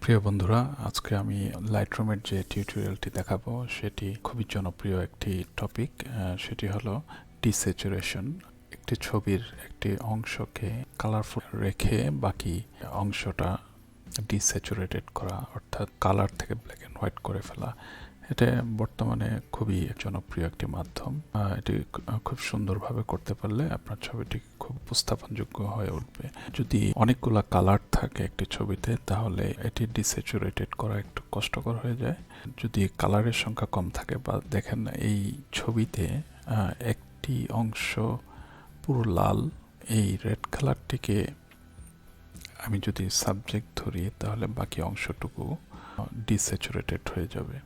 প্রিয় বন্ধুরা, আজকে আমি লাইটরুমের যে টিউটোরিয়ালটি দেখাবো সেটি খুবই জনপ্রিয় একটি টপিক। সেটি হলো ডিস্যাচুরেশন। একটি ছবির একটি অংশকে কালারফুল রেখে বাকি অংশটা ডিস্যাচুরেটেড করা, অর্থাৎ কালার থেকে ব্ল্যাক অ্যান্ড হোয়াইট করে ফেলা। এটা বর্তমানে খুবই জনপ্রিয় একটি মাধ্যম। এটি খুব সুন্দরভাবে করতে পারলে আপনার ছবিটি খুব উপস্থাপনযোগ্য হয়ে উঠবে। যদি অনেকগুলা কালার থাকে একটি ছবিতে, তাহলে এটি ডিস্যাচুরেটেড করা একটু কষ্টকর হয়ে যায়। যদি কালারের সংখ্যা কম থাকে, বা দেখেন এই ছবিতে একটি অংশ পুরো লাল, এই রেড কালারটিকে আমি যদি সাবজেক্ট ধরি, তাহলে বাকি অংশটুকু ডিস্যাচুরেটেড হয়ে যাবে,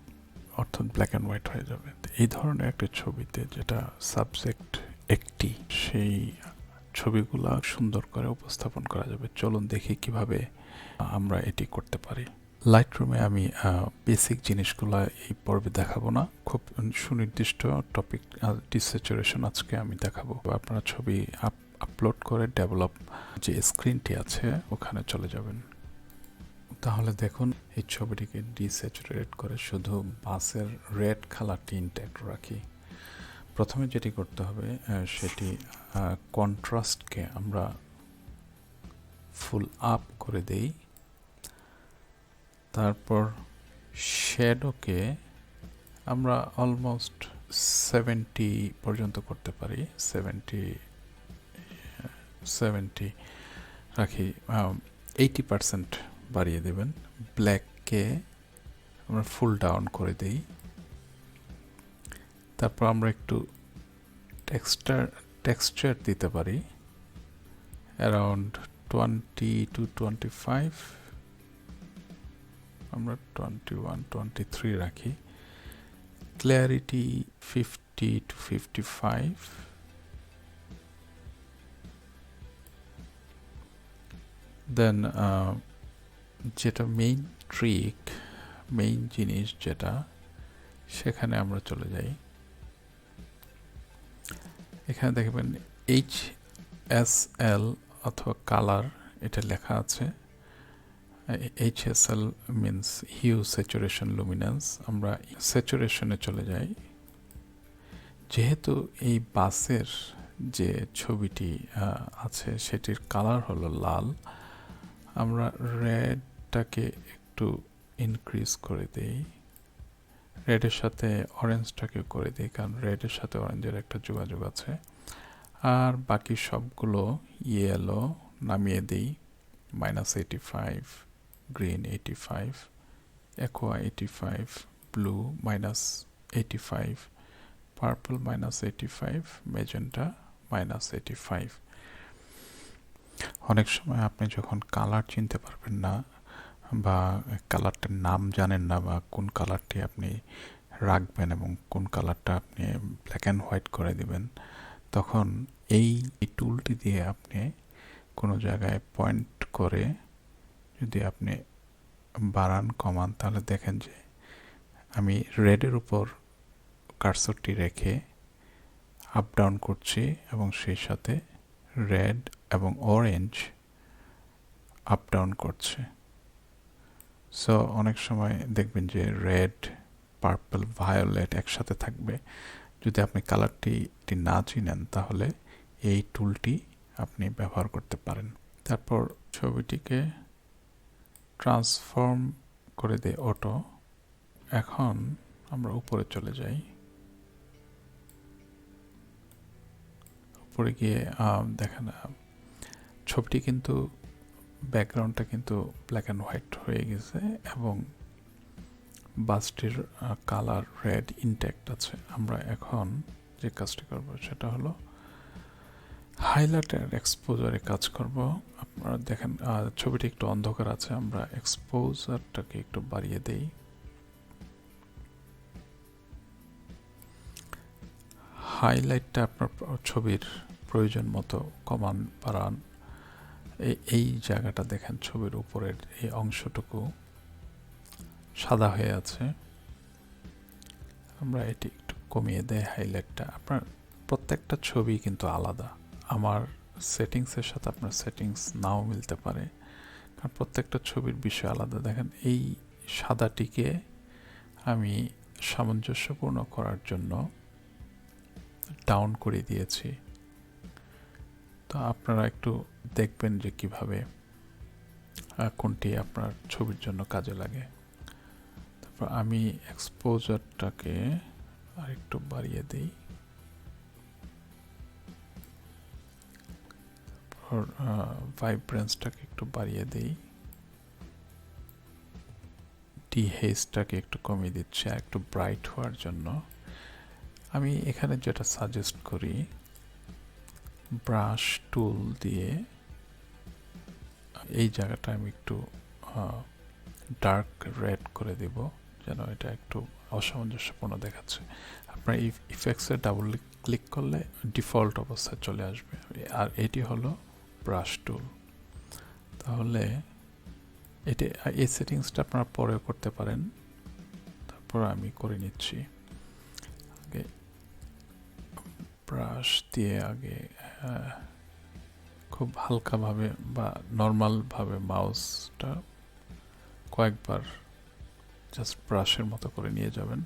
অর্থাৎ ব্ল্যাক অ্যান্ড হোয়াইট হয়ে যাবে। এই ধরনের একটা ছবিতে যেটা সাবজেক্ট একটি, সেই ছবিগুলা সুন্দর করে উপস্থাপন করা যাবে। চলুন দেখি কিভাবে আমরা এটি করতে পারি। লাইটরুমে আমি বেসিক জিনিসগুলো এই পর্বে দেখাবো না, খুব সুনির্দিষ্ট টপিক ডিস্যাচুরেশন আজকে আমি দেখাবো। আপনারা ছবি আপলোড করে ডেভেলপ যে স্ক্রিনটি আছে ওখানে চলে যাবেন। তাহলে দেখুন, এই ছবিটিকে ডিস্যাচুরেট করে শুধু বাসের রেড কালারটি ইনট্যাক্ট রাখি। প্রথমে যেটি করতে হবে সেটি কন্ট্রাস্টকে আমরা ফুল আপ করে দেই। তারপর শ্যাডোকে আমরা অলমোস্ট 70 পর্যন্ত করতে পারি। 70 রাখি। 80% বাড়িয়ে দেবেন। ব্ল্যাককে আমরা ফুল ডাউন করে দেই। তারপর আমরা একটু টেক্সচার দিতে পারি অ্যারাউন্ড 20 to 25, আমরা 21, 23 রাখি। ক্ল্যারিটি 50 to 55, দেন যেটা মেইন জিনিস যেটা, সেখানে আমরা চলে যাই। এখানে দেখবেন HSL অথবা কালার এটা লেখা আছে। HSL means hue, saturation, luminance. আমরা স্যাচুরেশনে চলে যাই। যেহেতু এই বাসের যে ছবিটি আছে সেটির কালার হলো লাল, আমরা রেডটাকে একটু ইনক্রিজ করে দেই। রেডের সাথে অরেঞ্জটাকে করে দিই, কারণ রেডের সাথে অরেঞ্জের একটা যোগাযোগ আছে। আর বাকি সবগুলো ইয়েলো নামিয়ে দিই। -85, green 85, aqua 85, blue -85, purple -85, magenta -85। অনেক সময় আপনি যখন কালার চিনতে পারবেন না, বা কালারটার নাম জানেন না, বা কোন কালারটি আপনি রাখবেন এবং কোন কালারটা আপনি ব্ল্যাক অ্যান্ড হোয়াইট করে দিবেন, তখন এই টুলটি দিয়ে আপনি কোনো জায়গায় পয়েন্ট করে যদি আপনি বাড়ান কমান, তাহলে দেখেন যে আমি রেডের উপর কার্সরটি রেখে আপ ডাউন করছি, এবং সেই সাথে রেড এবং অরেঞ্জ আপ ডাউন করছে। সো অনেক সময় দেখবেন যে রেড, পার্পল, ভায়োলেট একসাথে থাকবে। যদি আপনি কালারটি না চিনেন, তাহলে এই টুলটি আপনি ব্যবহার করতে পারেন। তারপর ছবিটিকে ট্রান্সফর্ম করে দেয় অটো। এখন আমরা উপরে চলে যাই। উপরে গিয়ে দেখেন ছবিটি কিন্তু ব্যাকগ্রাউন্ডটা কিন্তু ব্ল্যাক অ্যান্ড হোয়াইট হয়ে গেছে, এবং বাসটির কালার রেড ইনট্যাক্ট আছে। আমরা এখন যে কাজটি করব সেটা হলো হাইলাইটার এক্সপোজারে কাজ করব। আপনারা দেখেন ছবিটি একটু অন্ধকার আছে, আমরা এক্সপোজারটাকে একটু বাড়িয়ে দেই। হাইলাইটটা আপনার ছবির প্রয়োজন মতো কমান বাড়ান। এই জায়গাটা দেখেন, ছবির উপরের এই অংশটুকু সাদা হয়ে আছে, আমরা এটি একটু কমিয়ে দেই হাইলাইটটা। আপনার প্রত্যেকটা ছবি কিন্তু আলাদা। আমার সেটিংসের সাথে আপনার সেটিংস নাও মিলতে পারে, কারণ প্রত্যেকটা ছবির বিষয় আলাদা। দেখেন এই সাদাটিকে আমি সামঞ্জস্যপূর্ণ করার জন্য ডাউন করে দিয়েছি। তো আপনারা একটু দেখবেন যে কিভাবে কোনটি আপনার ছবির জন্য কাজে লাগে। তারপর আমি এক্সপোজারটাকে আরেকটু বাড়িয়ে দিই। ভাইব্রেন্সটাকে একটু বাড়িয়ে দিই। ডিহেজটাকে একটু কমিয়ে দিচ্ছি আর একটু ব্রাইট হওয়ার জন্য। আমি এখানে যেটা সাজেস্ট করি, ব্রাশ টুল দিয়ে এই জায়গাটা আমি একটু ডার্ক রেড করে দেব, যেন এটা একটু অসামঞ্জস্যপূর্ণ দেখাচ্ছে। আপনার এই ইফেক্টসে ডাবল ক্লিক করলে ডিফল্ট অবস্থায় চলে আসবে। আর এটি হলো ব্রাশ টুল। তাহলে এটি এই সেটিংসটা আপনারা পরেও করতে পারেন। তারপর আমি করে নিচ্ছি। আগে ব্রাশ দিয়ে আগে খুব হালকাভাবে বা নর্মালভাবে মাউসটা কয়েকবার জাস্ট ব্রাশের মতো করে নিয়ে যাবেন।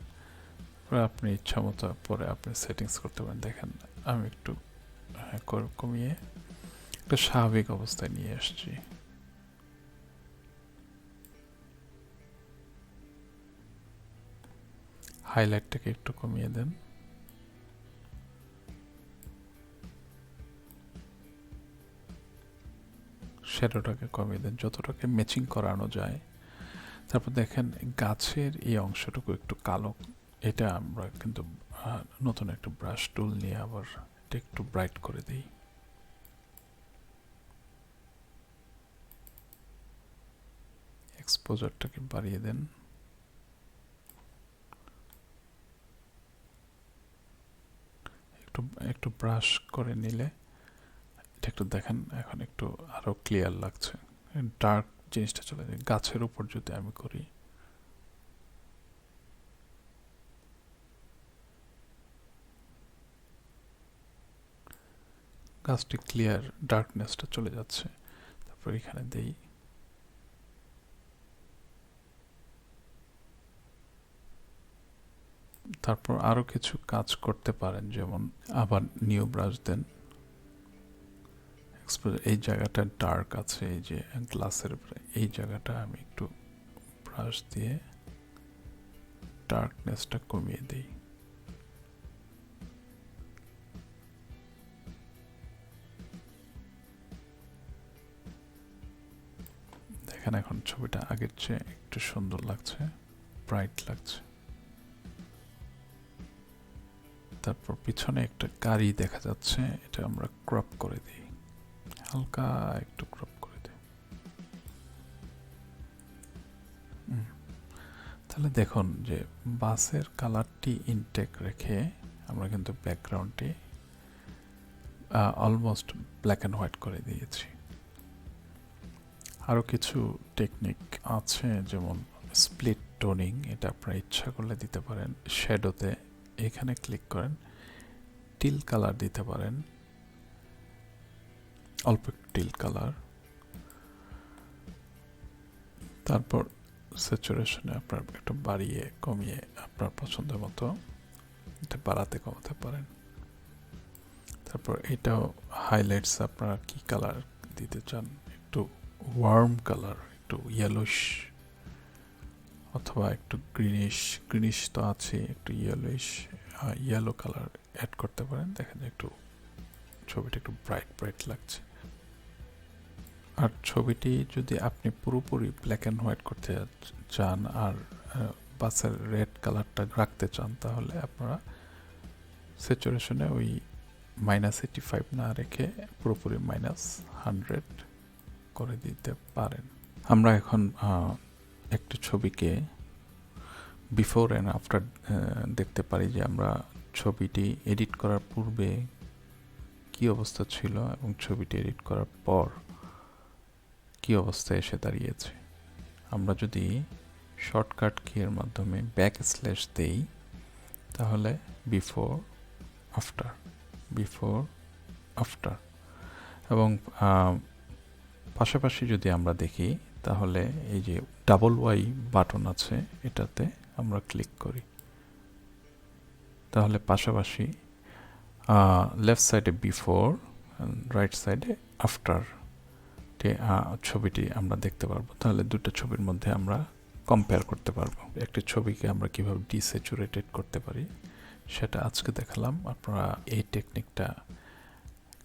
পরে আপনি ইচ্ছা মতো পরে আপনি সেটিংস করতে পারেন। দেখেন আমি একটু কমিয়ে একটা স্বাভাবিক অবস্থায় নিয়ে আসছি। হাইলাইটটাকে একটু কমিয়ে দেন। শ্যাডোটাকে কমিয়ে দেন যতটাকে ম্যাচিং করানো যায়। তারপর দেখেন গাছের এই অংশটুকু একটু কালো, এটা আমরা কিন্তু নতুন একটা ব্রাশ টুল নিয়ে আবার এটা একটু ব্রাইট করে দিই। এক্সপোজারটাকে বাড়িয়ে দেন। একটু ব্রাশ করে নিলে এটা একটু দেখেন এখন একটু আরো ক্লিয়ার লাগছে। ডার্ক জিনিসটা চলে যায়। গাছের উপর যদি আমি করি, গাছটি ক্লিয়ার, ডার্কনেসটা চলে যাচ্ছে। তারপর এখানে দেই। তারপর আরো কিছু কাজ করতে পারেন, যেমন আবার নিউ ব্রাশ দেন। এই জায়গাটা ডার্ক আছে, এই যে গ্লাসের উপরে এই জায়গাটা আমি একটু ব্রাশ দিয়ে ডার্কনেসটা কমিয়ে দিই। দেখেন এখন ছবিটা আগের চেয়ে একটু সুন্দর লাগছে, ব্রাইট লাগছে। তারপর পিছনে একটা গাড়ি দেখা যাচ্ছে, এটা আমরা ক্রপ করে দিই, হালকা একটু ক্রপ করে দিই। তাহলে দেখুন যে বাসের কালারটি ইনটেক রেখে আমরা কিন্তু ব্যাকগ্রাউন্ডটি অলমোস্ট ব্ল্যাক অ্যান্ড হোয়াইট করে দিয়েছি। আরও কিছু টেকনিক আছে, যেমন স্প্লিট টোনিং, এটা আপনারা ইচ্ছা করলে দিতে পারেন। শ্যাডোতে এখানে ক্লিক করেন, টিল কালার দিতে পারেন, অল্প একটু টিল কালার। তারপর স্যাচুরেশনে আপনার একটু বাড়িয়ে কমিয়ে আপনার পছন্দ মতো এটা বাড়াতে কমাতে পারেন। তারপর এটাও হাইলাইটস, আপনারা কি কালার দিতে চান, একটু ওয়ার্ম কালার, একটু ইয়েলোইশ অথবা একটু গ্রিনিশ তো আছে, একটু ইয়েলো কালার অ্যাড করতে পারেন। দেখেন একটু ছবিটা একটু ব্রাইট লাগছে। আর ছবিটি যদি আপনি পুরোপুরি ব্ল্যাক অ্যান্ড হোয়াইট করতে চান আর বাসের রেড কালারটা রাখতে চান, তাহলে আপনারা স্যাচুরেশনে ওই -85 না রেখে পুরোপুরি -100 করে দিতে পারেন। আমরা এখন একটি ছবিকে বিফোর অ্যান্ড আফটার দেখতে পারি, যে আমরা ছবিটি এডিট করার পূর্বে কি অবস্থা ছিল এবং ছবিটি এডিট করার পর কি অবস্থায় এসে দাঁড়িয়েছে। আমরা যদি শর্টকাট কিয়ের মাধ্যমে ব্যাকস্ল্যাশ দেই, তাহলে বিফোর আফটার এবং পাশাপাশি যদি আমরা দেখি তাহলে এই যে ডাবল ওয়াই বাটন আছে, এটাতে আমরা ক্লিক করি, তাহলে পাশাপাশি লেফট সাইডে বিফোর, রাইট সাইডে আফটার ছবিটি আমরা দেখতে পারবো। তাহলে দুটো ছবির মধ্যে আমরা কম্পেয়ার করতে পারবো। একটি ছবিকে আমরা কিভাবে ডিস্যাচুরেটেড করতে পারি সেটা আজকে দেখালাম। আপনারা এই টেকনিকটা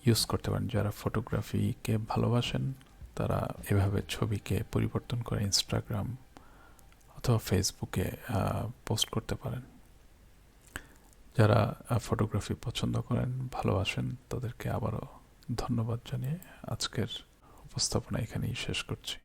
ইউজ করতে পারেন। যারা ফটোগ্রাফিকে ভালোবাসেন তারা এভাবে ছবিকে পরিবর্তন করে ইনস্টাগ্রাম অথবা ফেসবুকে পোস্ট করতে পারেন। যারা ফটোগ্রাফি পছন্দ করেন, ভালোবাসেন, তাদেরকে আবারও ধন্যবাদ জানিয়ে আজকের উপস্থাপনা এখানেই শেষ করছি।